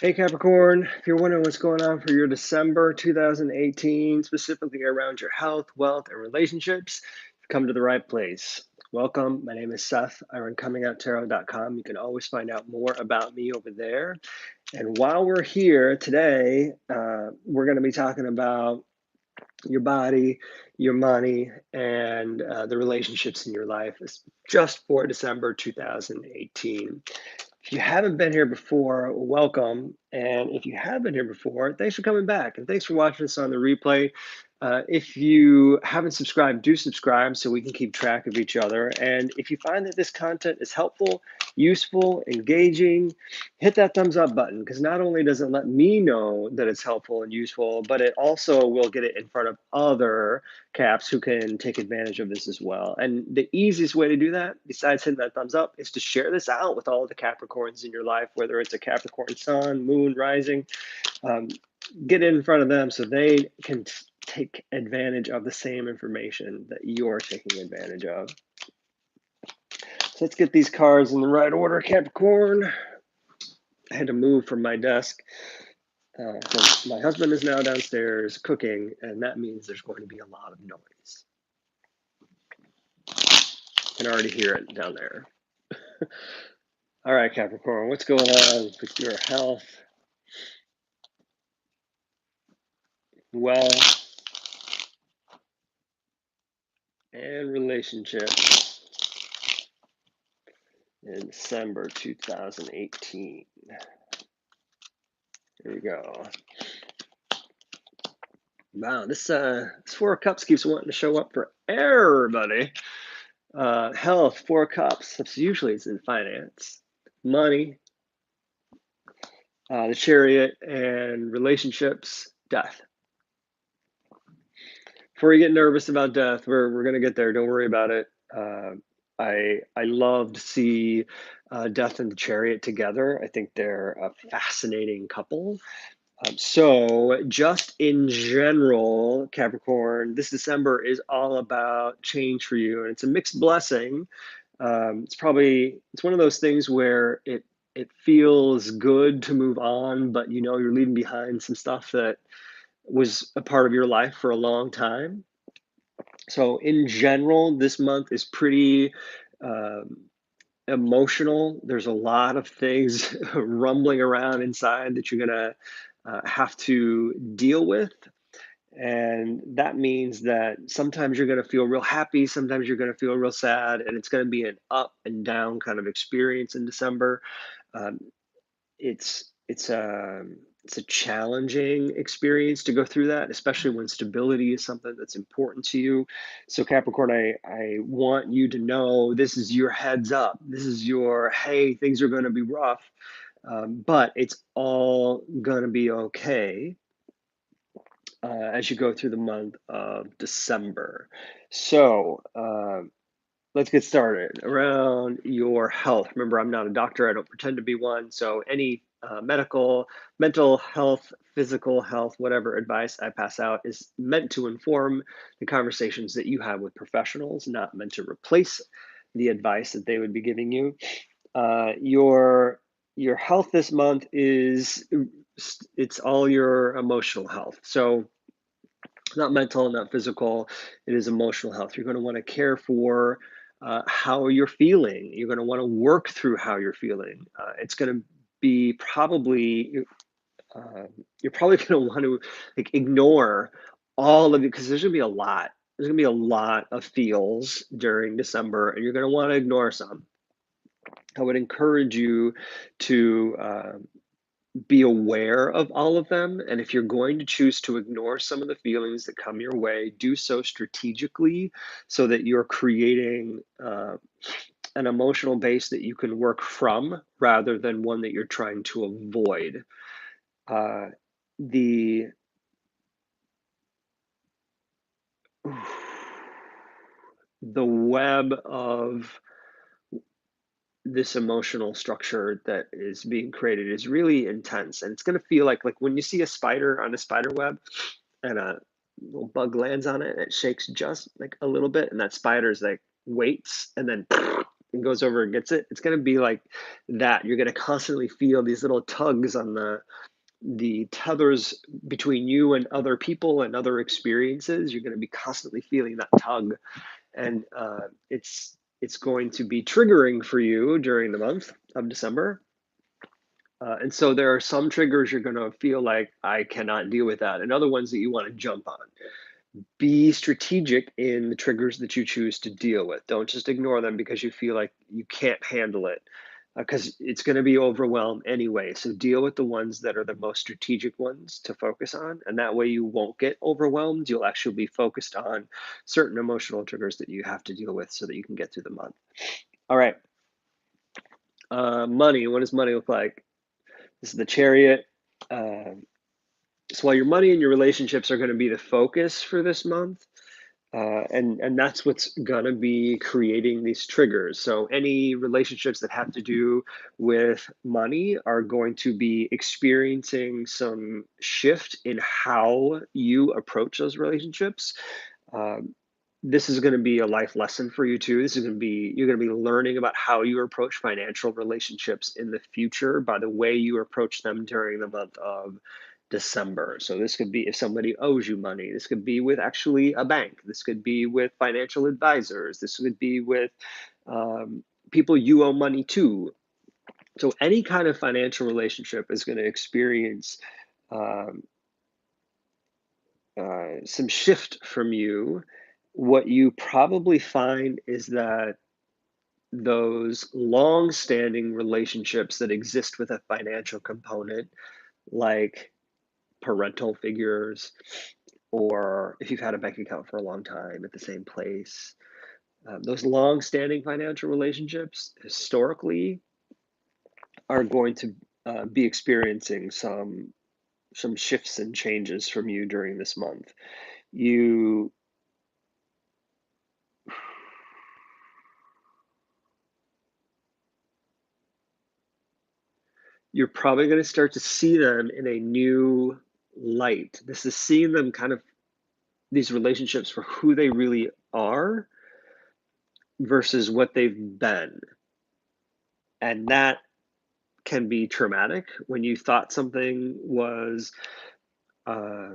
Hey Capricorn, if you're wondering what's going on for your December 2018, specifically around your health, wealth, and relationships, you've come to the right place. Welcome. My name is Seth. I run Comingouttarot.com. You can always find out more about me over there. And while we're here today, we're going to be talking about your body, your money, and the relationships in your life. It's just for December 2018. If you haven't been here before, welcome. And if you have been here before, thanks for coming back. And thanks for watching us on the replay. If you haven't subscribed, do subscribe so we can keep track of each other. And if you find that this content is helpful, useful, engaging, hit that thumbs up button, because not only does it let me know that it's helpful and useful, but it also will get it in front of other Caps who can take advantage of this as well. And the easiest way to do that, besides hitting that thumbs up, is to share this out with all the Capricorns in your life, whether it's a Capricorn sun, moon, rising. Get it in front of them so they can take advantage of the same information that you're taking advantage of. So let's get these cards in the right order, Capricorn. I had to move from my desk. So my husband is now downstairs cooking, and that means there's going to be a lot of noise. I can already hear it down there. All right, Capricorn, what's going on with your health, wealth, and relationships in December 2018? Here we go. Wow, this Four of Cups keeps wanting to show up for everybody. Health, Four of Cups. That's usually it's in finance, money, the Chariot, and relationships, death. Before you get nervous about death, we're gonna get there. Don't worry about it. I love to see Death and the Chariot together. I think they're a fascinating couple. So, just in general, Capricorn, this December is all about change for you, and it's a mixed blessing. It's one of those things where it feels good to move on, but you know you're leaving behind some stuff that was a part of your life for a long time. So, in general, this month is pretty um, emotional. There's a lot of things rumbling around inside that you're gonna have to deal with. And that means that sometimes you're going to feel real happy, sometimes you're going to feel real sad, and it's going to be an up and down kind of experience in December. Um, it's a challenging experience to go through that, especially when stability is something that's important to you. So Capricorn, I want you to know this is your heads up. This is your, hey, things are going to be rough, but it's all going to be okay as you go through the month of December. So let's get started around your health. Remember, I'm not a doctor. I don't pretend to be one. So any medical, mental health, physical health, whatever advice I pass out is meant to inform the conversations that you have with professionals, not meant to replace the advice that they would be giving you. Your health this month is it's all your emotional health. So not mental, not physical. It is emotional health. You're going to want to care for how you're feeling. You're going to want to work through how you're feeling. It's going to be probably you're probably going to want to like ignore all of it because there's going to be a lot. There's going to be a lot of feels during December, and you're going to want to ignore some. I would encourage you to be aware of all of them. And if you're going to choose to ignore some of the feelings that come your way, do so strategically so that you're creating an emotional base that you can work from rather than one that you're trying to avoid. Uh, the the web of this emotional structure that is being created is really intense, and it's going to feel like when you see a spider on a spider web and a little bug lands on it and it shakes just like a little bit and that spider's like waits and then and goes over and gets it. It's going to be like that. You're going to constantly feel these little tugs on the tethers between you and other people and other experiences. You're going to be constantly feeling that tug, and it's going to be triggering for you during the month of December. And so there are some triggers you're going to feel like I cannot deal with that, and other ones that you want to jump on. Be strategic in the triggers that you choose to deal with. Don't just ignore them because you feel like you can't handle it, because it's going to be overwhelmed anyway. So deal with the ones that are the most strategic ones to focus on. And that way you won't get overwhelmed. You'll actually be focused on certain emotional triggers that you have to deal with so that you can get through the month. All right. Money. What does money look like? This is the Chariot. Uh, so while your money and your relationships are going to be the focus for this month, and that's what's gonna be creating these triggers. So any relationships that have to do with money are going to be experiencing some shift in how you approach those relationships. Um, this is going to be a life lesson for you too. This is going to be You're going to be learning about how you approach financial relationships in the future by the way you approach them during the month of December. So this could be if somebody owes you money. This could be with actually a bank. This could be with financial advisors. This could be with people you owe money to. So any kind of financial relationship is going to experience um, some shift from you. What you probably find is that those long-standing relationships that exist with a financial component, like parental figures, or if you've had a bank account for a long time at the same place, those long-standing financial relationships historically are going to be experiencing some shifts and changes from you during this month. You you're probably going to start to see them in a new light. This is seeing them kind of these relationships for who they really are versus what they've been. And that can be traumatic when you thought something was uh,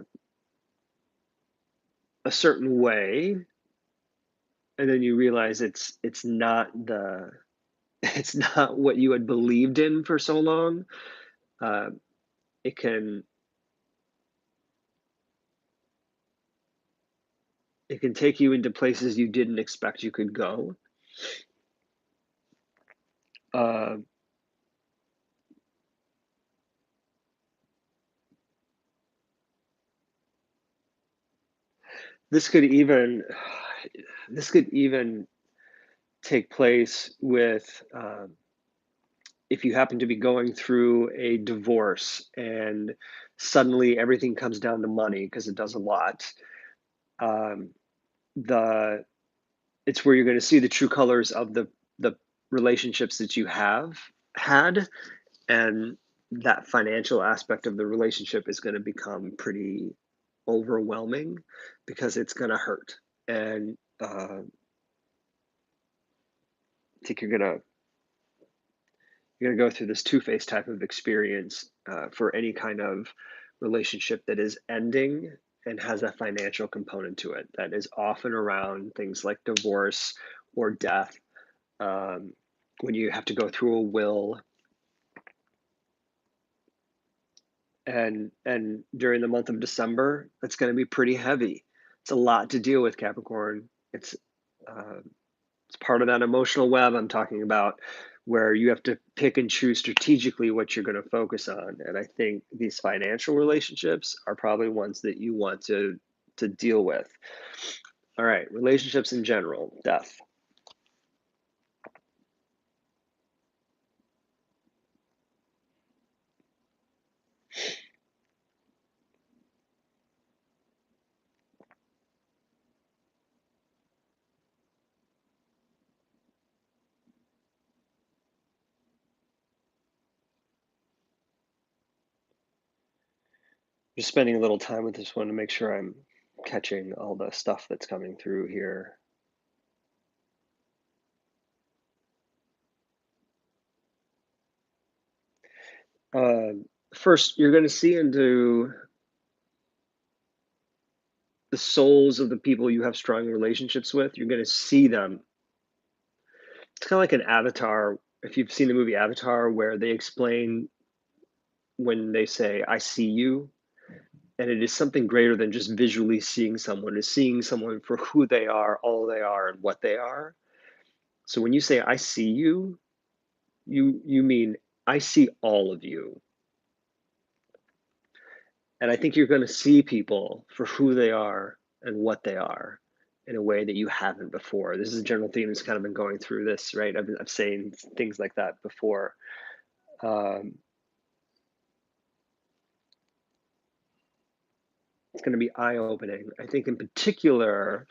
a certain way, and then you realize it's not the it's not what you had believed in for so long. Uh, it can it can take you into places you didn't expect you could go. Uh, this could even this could even take place with if you happen to be going through a divorce and suddenly everything comes down to money because it does a lot. Um, the it's where you're going to see the true colors of the relationships that you have had, and that financial aspect of the relationship is going to become pretty overwhelming because it's going to hurt. And I think you're going to go through this two-faced type of experience for any kind of relationship that is ending and has a financial component to it. That is often around things like divorce or death, um, when you have to go through a will. And during the month of December, it's going to be pretty heavy. It's a lot to deal with, Capricorn. Uh, it's part of that emotional web I'm talking about, where you have to pick and choose strategically what you're going to focus on. And I think these financial relationships are probably ones that you want to deal with. All right, relationships in general, death. Just spending a little time with this one to make sure I'm catching all the stuff that's coming through here. First, you're going to see into the souls of the people you have strong relationships with. You're going to see them. It's kind of like an avatar. If you've seen the movie Avatar, where they explain when they say, I see you, and it is something greater than just visually seeing someone, is seeing someone for who they are, all they are, and what they are. So when you say, I see you, you mean I see all of you. And I think you're going to see people for who they are and what they are in a way that you haven't before. This is a general theme that's kind of been going through this, right? I've saying things like that before. Um, it's going to be eye-opening. I think in particular,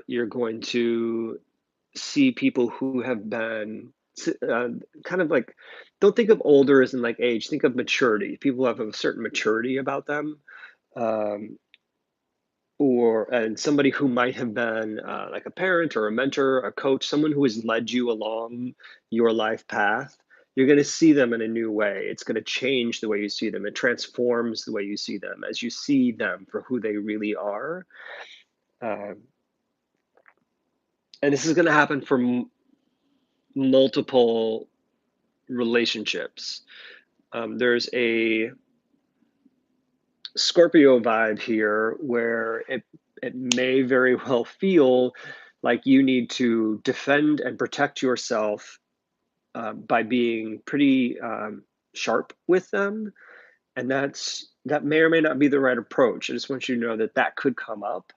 you're going to see people who have been uh, kind of like, don't think of older as in like age, think of maturity. People have a certain maturity about them. Um, or and somebody who might have been like a parent or a mentor, a coach, someone who has led you along your life path. You're going to see them in a new way. It's going to change the way you see them. It transforms the way you see them as you see them for who they really are. Uh, and this is going to happen for multiple relationships. There's a Scorpio vibe here where it may very well feel like you need to defend and protect yourself by being pretty sharp with them, and that may or may not be the right approach. I just want you to know that that could come up,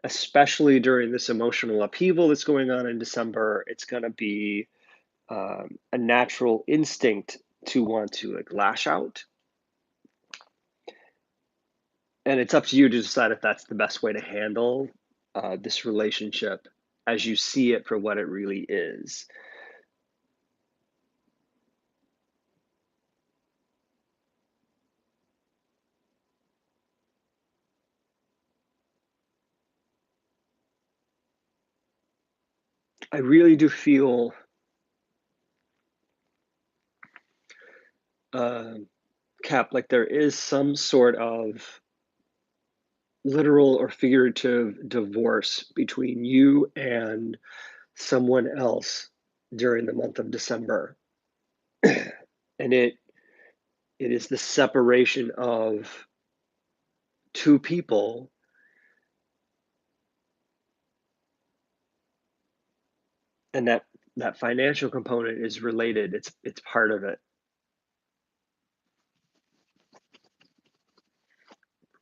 especially during this emotional upheaval that's going on in December. It's going to be a natural instinct to want to like lash out, and it's up to you to decide if that's the best way to handle this relationship as you see it for what it really is. I really do feel uh, Cap, like there is some sort of literal or figurative divorce between you and someone else during the month of December. And it is the separation of two people, and that financial component is related. It's part of it,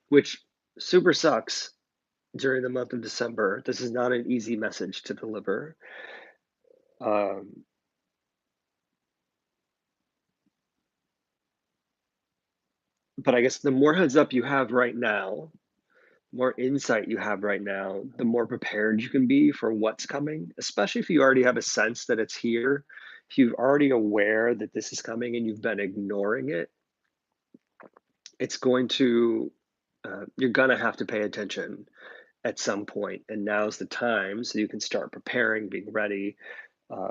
which super sucks during the month of December. This is not an easy message to deliver. Um, but I guess the more heads up you have right now, more insight you have right now, the more prepared you can be for what's coming, especially if you already have a sense that it's here. If you're already aware that this is coming and you've been ignoring it, it's going to, you're going to have to pay attention at some point. And now's the time so you can start preparing, being ready.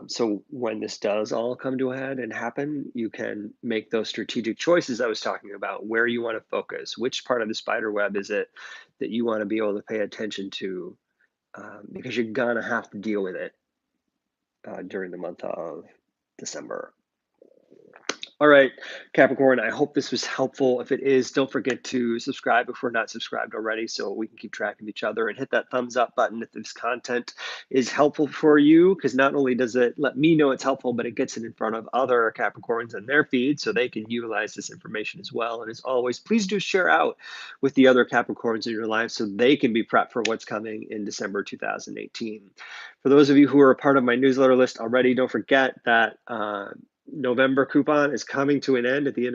So when this does all come to a head and happen, you can make those strategic choices I was talking about, where you want to focus, which part of the spider web is it that you want to be able to pay attention to, because you're gonna have to deal with it during the month of December. All right, Capricorn, I hope this was helpful. If it is, don't forget to subscribe if we're not subscribed already so we can keep track of each other, and hit that thumbs up button if this content is helpful for you, because not only does it let me know it's helpful, but it gets it in front of other Capricorns in their feed so they can utilize this information as well. And as always, please do share out with the other Capricorns in your life so they can be prepped for what's coming in December 2018. For those of you who are a part of my newsletter list already, don't forget that November coupon is coming to an end at the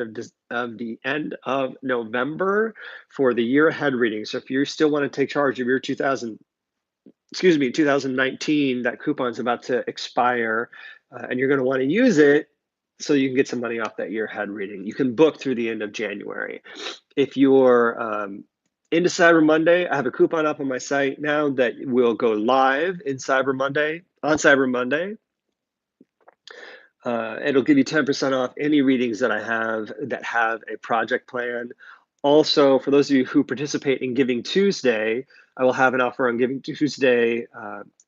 end of November for the year ahead reading. So if you still want to take charge of your 2019, that coupon's about to expire, and you're going to want to use it so you can get some money off that year ahead reading. You can book through the end of January. If you're into Cyber Monday, I have a coupon up on my site now that will go live on Cyber Monday. It'll give you 10% off any readings that I have that have a project plan. Also, for those of you who participate in Giving Tuesday, I will have an offer on Giving Tuesday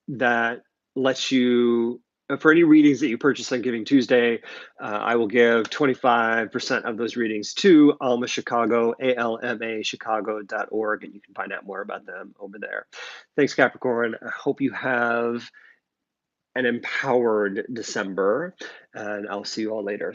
that lets you, for any readings that you purchase on Giving Tuesday, I will give 25% of those readings to Alma Chicago, ALMA Chicago.org, and you can find out more about them over there. Thanks, Capricorn. I hope you have an empowered December, and I'll see you all later.